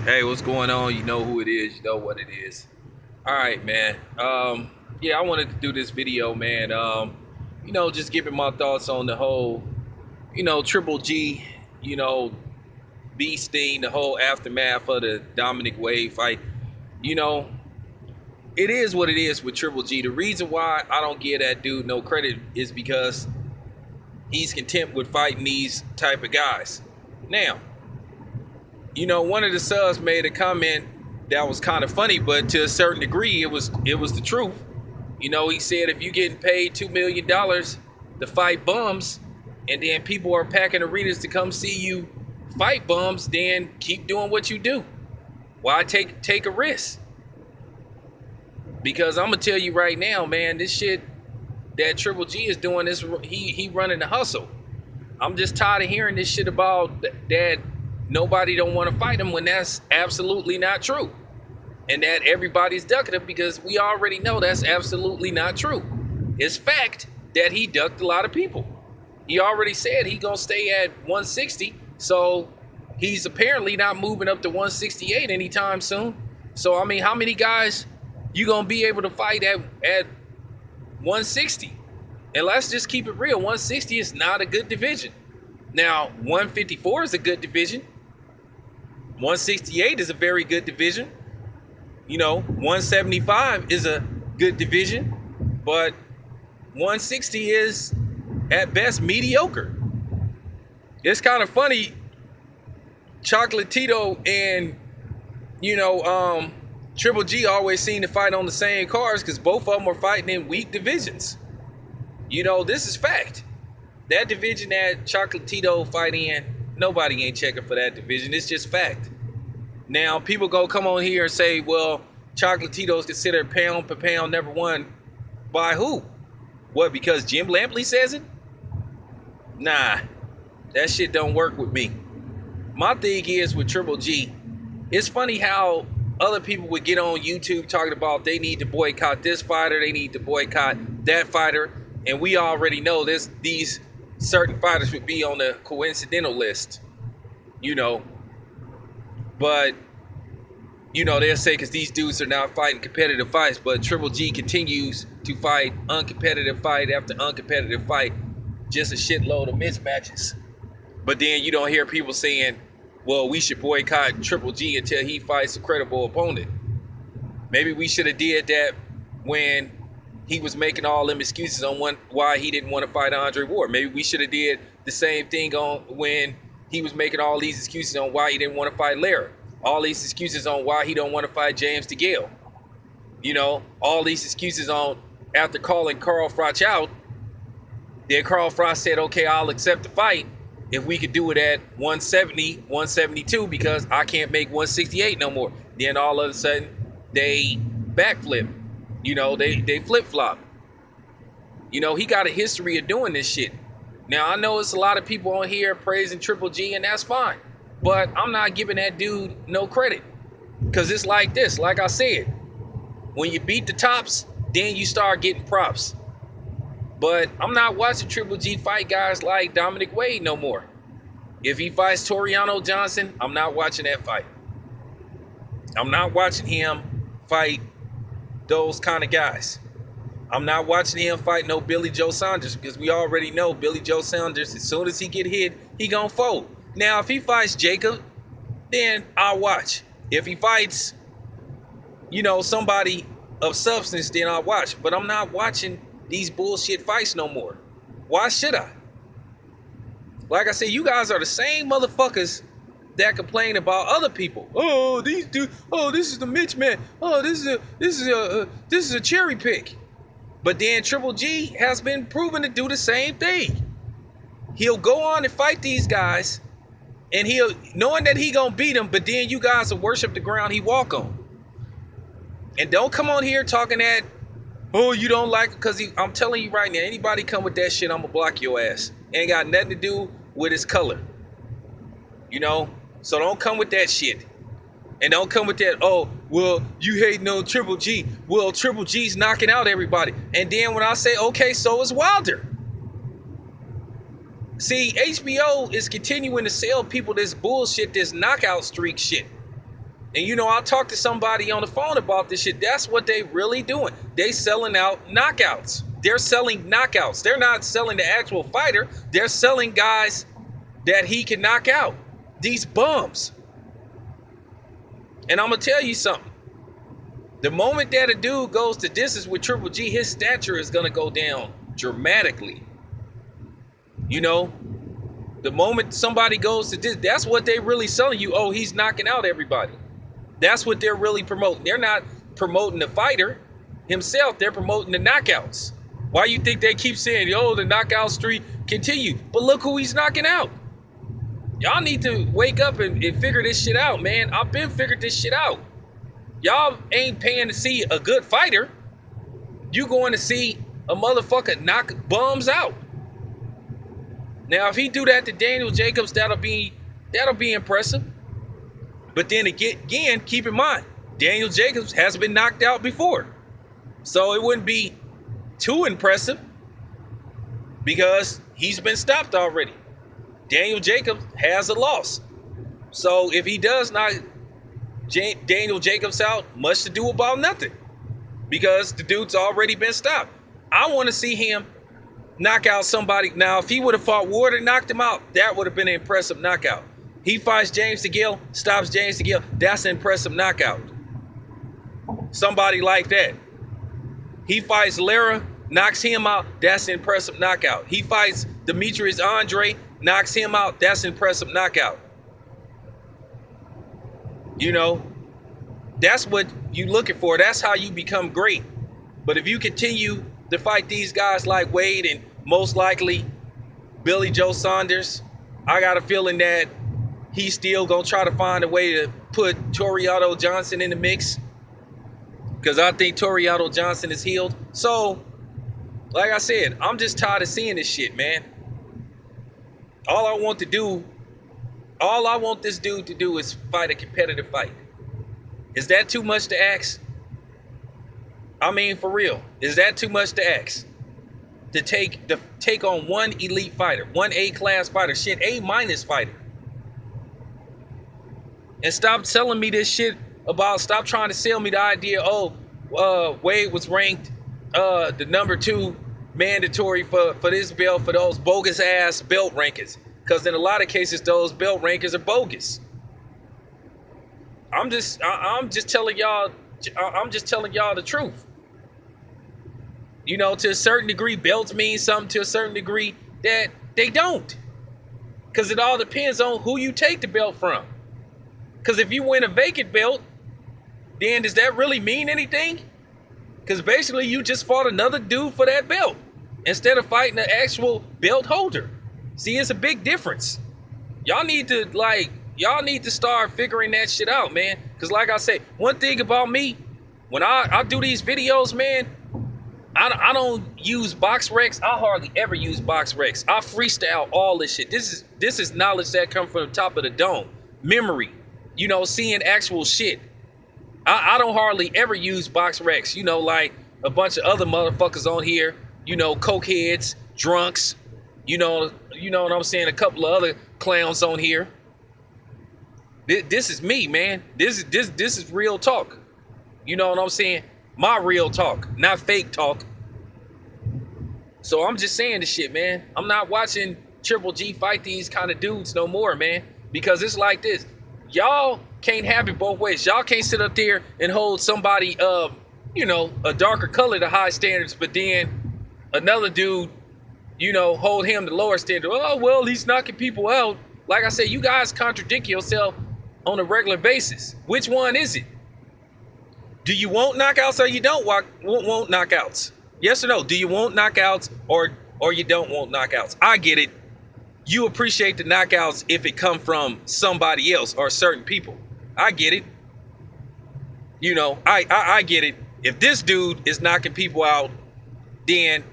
Hey, what's going on? You know who it is. You know what it is. All right, man. Yeah, I wanted to do this video, man. Just giving my thoughts on the whole, Triple G, you know, beast thing, the whole aftermath of the Dominic Wade fight. You know, it is what it is with Triple G. The reason why I don't give that dude no credit is because he's content with fighting these type of guys. Now, one of the subs made a comment that was kind of funny, but to a certain degree, it was the truth. He said if you getting paid $2 million to fight bums, and then people are packing arenas to come see you fight bums, then keep doing what you do. Why take a risk? Because I'm gonna tell you right now, man, this shit that Triple G is doing, this he running the hustle. I'm just tired of hearing this shit about that nobody don't want to fight him when that's absolutely not true. And that everybody's ducking him because we already know that's absolutely not true. It's fact that he ducked a lot of people. He already said he gonna stay at 160, so he's apparently not moving up to 168 anytime soon. So I mean, how many guys you gonna be able to fight at 160? And let's just keep it real, 160 is not a good division. Now, 154 is a good division. 168 is a very good division. 175 is a good division, but 160 is at best mediocre. It's kind of funny. Chocolatito and Triple G always seem to fight on the same cards because both of them are fighting in weak divisions. This is fact. That division that Chocolatito fight in, nobody ain't checking for that division. It's just fact. Now, people go come on here and say, well, Chocolatito is considered pound per pound number one by who? What, because Jim Lampley says it? Nah, that shit don't work with me. My thing is with Triple G, it's funny how other people would get on YouTube talking about they need to boycott this fighter, they need to boycott that fighter, and we already know these certain fighters would be on the coincidental list, but they'll say because these dudes are not fighting competitive fights, but Triple G continues to fight uncompetitive fight after uncompetitive fight, just a shitload of mismatches. But then you don't hear people saying, well, we should boycott Triple G until he fights a credible opponent. Maybe we should have did that when he was making all them excuses on why he didn't want to fight Andre Ward. Maybe we should have did the same thing on when he was making all these excuses on why he didn't want to fight Lara. All these excuses on why he don't want to fight James DeGale. All these excuses on after calling Carl Froch out. Then Carl Froch said, okay, I'll accept the fight if we could do it at 170, 172 because I can't make 168 no more. Then all of a sudden they backflip. They flip-flop. He got a history of doing this shit. Now, I know it's a lot of people on here praising Triple G, and that's fine. But I'm not giving that dude no credit. Because it's like this. Like I said, when you beat the tops, then you start getting props. But I'm not watching Triple G fight guys like Dominic Wade no more. If he fights Toriano Johnson, I'm not watching that fight. I'm not watching him fight those kind of guys. I'm not watching him fight no Billy Joe Saunders because we already know Billy Joe Saunders, as soon as he get hit, he gonna fold. Now, if he fights Jacob, then I'll watch. If he fights, somebody of substance, then I'll watch. But I'm not watching these bullshit fights no more. Why should I? Like I said, you guys are the same motherfuckers that complain about other people. Oh, these dudes. Oh, this is the Mitch man. Oh, this is a cherry pick. But then Triple G has been proven to do the same thing. He'll go on and fight these guys, and he'll knowing that he gonna beat them. But then you guys will worship the ground he walk on. And don't come on here talking that. Oh, you don't like it because I'm telling you right now. Anybody come with that shit, I'm gonna block your ass. Ain't got nothing to do with his color. So don't come with that shit. And don't come with that, oh, well, you hating on Triple G. Well, Triple G's knocking out everybody. And then when I say, okay, so is Wilder. See, HBO is continuing to sell people this bullshit, this knockout streak shit. And you know, I talked to somebody on the phone about this shit. That's what they really doing. They selling out knockouts. They're selling knockouts. They're not selling the actual fighter. They're selling guys that he can knock out. These bums. And I'm gonna tell you something. The moment that a dude goes to distance with Triple G, his stature is gonna go down dramatically. You know, the moment somebody goes to this, that's what they really selling you. Oh, he's knocking out everybody. That's what they're really promoting. They're not promoting the fighter himself. They're promoting the knockouts. Why you think they keep saying, oh, the knockout streak continue? But look who he's knocking out. Y'all need to wake up and figure this shit out, man. I've been figured this shit out. Y'all ain't paying to see a good fighter. You going to see a motherfucker knock bums out. Now, if he do that to Daniel Jacobs, that'll be impressive. But then again, keep in mind, Daniel Jacobs has been knocked out before. So it wouldn't be too impressive because he's been stopped already. Daniel Jacobs has a loss. So if he does knock Daniel Jacobs out, much to do about nothing because the dude's already been stopped. I want to see him knock out somebody. Now, if he would have fought Ward and knocked him out, that would have been an impressive knockout. He fights James DeGale, stops James DeGale. That's an impressive knockout. Somebody like that. He fights Lara, knocks him out. That's an impressive knockout. He fights Demetrius Andre, knocks him out. That's an impressive knockout. You know, that's what you're looking for. That's how you become great. But if you continue to fight these guys like Wade and most likely Billy Joe Saunders, I got a feeling that he's still going to try to find a way to put Toriano Johnson in the mix because I think Toriano Johnson is healed. So, like I said, I'm just tired of seeing this shit, man. All I want this dude to do is fight a competitive fight. Is that too much to ask? I mean, for real, is that too much to ask? To take on one elite fighter, one A-class fighter, shit, A- fighter. And stop telling me this shit about, stop trying to sell me the idea, Wade was ranked the number 2 mandatory for this belt for those bogus ass belt rankings. Because in a lot of cases, those belt rankings are bogus. I'm just telling y'all the truth. You know, to a certain degree, belts mean something. To a certain degree, that they don't. Because it all depends on who you take the belt from. Because if you win a vacant belt, then does that really mean anything? Because basically you just fought another dude for that belt instead of fighting the actual belt holder. See, it's a big difference. Y'all need to start figuring that shit out, man. Because like I say, one thing about me, when I do these videos, man, I don't use BoxRec. I hardly ever use BoxRec. I freestyle all this shit. This is knowledge that comes from the top of the dome. Memory. You know, seeing actual shit. I don't hardly ever use BoxRec. You know, like a bunch of other motherfuckers on here. You know, cokeheads, drunks. You know what I'm saying? A couple of other clowns on here. This is me, man. This is real talk. You know what I'm saying? My real talk, not fake talk. So I'm just saying this shit, man. I'm not watching Triple G fight these kind of dudes no more, man. Because it's like this. Y'all can't have it both ways. Y'all can't sit up there and hold somebody you know, a darker color to high standards, but then another dude, you know, hold him to lower standard. Oh, well, he's knocking people out. Like I said, you guys contradict yourself on a regular basis. Which one is it? Do you want knockouts or you don't want knockouts? Yes or no? Do you want knockouts or you don't want knockouts? I get it. You appreciate the knockouts if it come from somebody else or certain people. I get it. You know, I get it. If this dude is knocking people out, then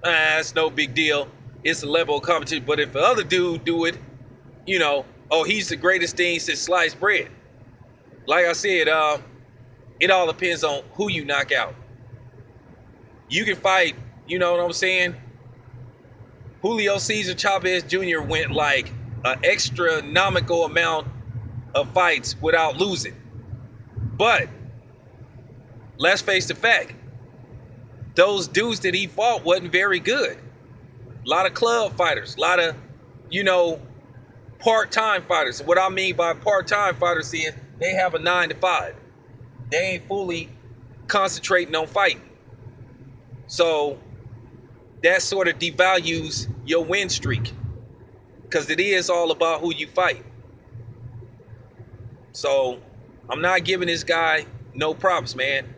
it's no big deal. It's a level of competition. But if the other dude do it, you know, oh, he's the greatest thing since sliced bread. Like I said, it all depends on who you knock out. You can fight, you know what I'm saying? Julio Cesar Chavez Jr. went like an astronomical amount of fights without losing. But let's face the fact, those dudes that he fought wasn't very good. A lot of club fighters, a lot of, you know, part-time fighters. What I mean by part-time fighters is they have a 9 to 5. They ain't fully concentrating on fighting. So that sort of devalues your win streak, because it is all about who you fight. So I'm not giving this guy no props, man.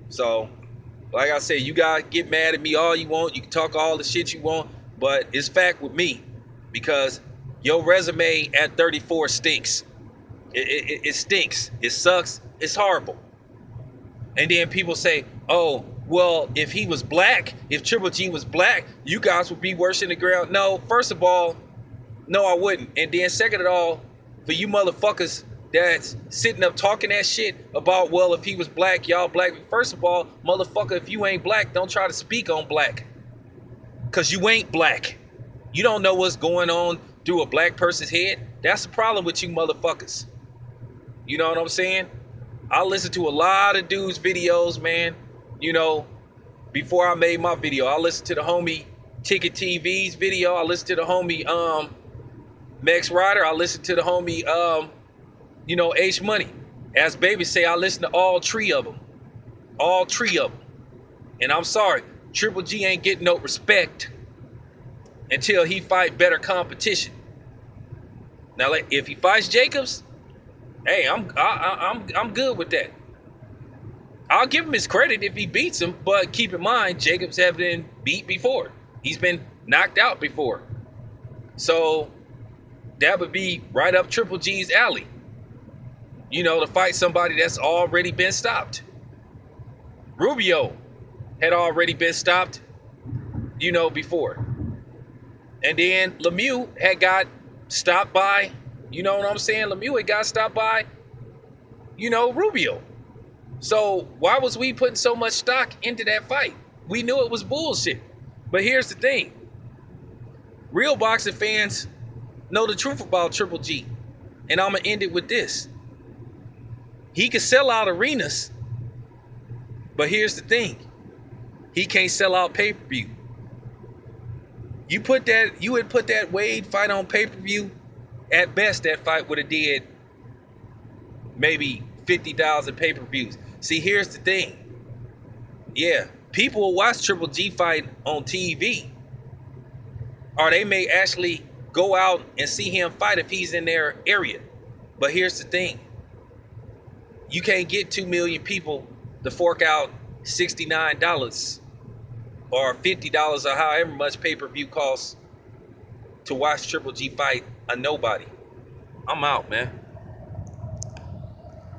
So like I said, you guys get mad at me all you want. You can talk all the shit you want, but it's fact with me, because your resume at 34 stinks. It stinks. It sucks. It's horrible. And then people say, oh, well, if he was black, if Triple G was black, you guys would be worse in the ground. No, first of all, no, I wouldn't. And then second of all, for you motherfuckers that's sitting up talking that shit about, well, if he was black, y'all black. First of all, motherfucker, if you ain't black, don't try to speak on black. Because you ain't black. You don't know what's going on through a black person's head. That's the problem with you motherfuckers. You know what I'm saying? I listened to a lot of dudes' videos, man. You know, before I made my video, I listened to the homie Ticket TV's video. I listened to the homie Max Ryder. I listened to the homie you know, H Money. As Baby say, I listened to all three of them. All three of them. And I'm sorry, Triple G ain't getting no respect until he fight better competition. Now, like, if he fights Jacobs, hey, I'm good with that. I'll give him his credit if he beats him, but keep in mind, Jacobs have been beat before. He's been knocked out before. So that would be right up Triple G's alley. You know, to fight somebody that's already been stopped. Rubio had already been stopped, you know, before. And then Lemieux had got stopped by, you know what I'm saying? Lemieux had got stopped by, you know, Rubio. So why was we putting so much stock into that fight? We knew it was bullshit. But here's the thing. Real boxing fans know the truth about Triple G. And I'm going to end it with this. He can sell out arenas, but here's the thing. He can't sell out pay-per-view. You would put that Wade fight on pay-per-view, at best that fight would have did maybe 50,000 pay-per-views. See, here's the thing. Yeah, people will watch Triple G fight on TV, or they may actually go out and see him fight if he's in their area. But here's the thing. You can't get 2 million people to fork out $69 or $50 or however much pay-per-view costs to watch Triple G fight a nobody. I'm out, man.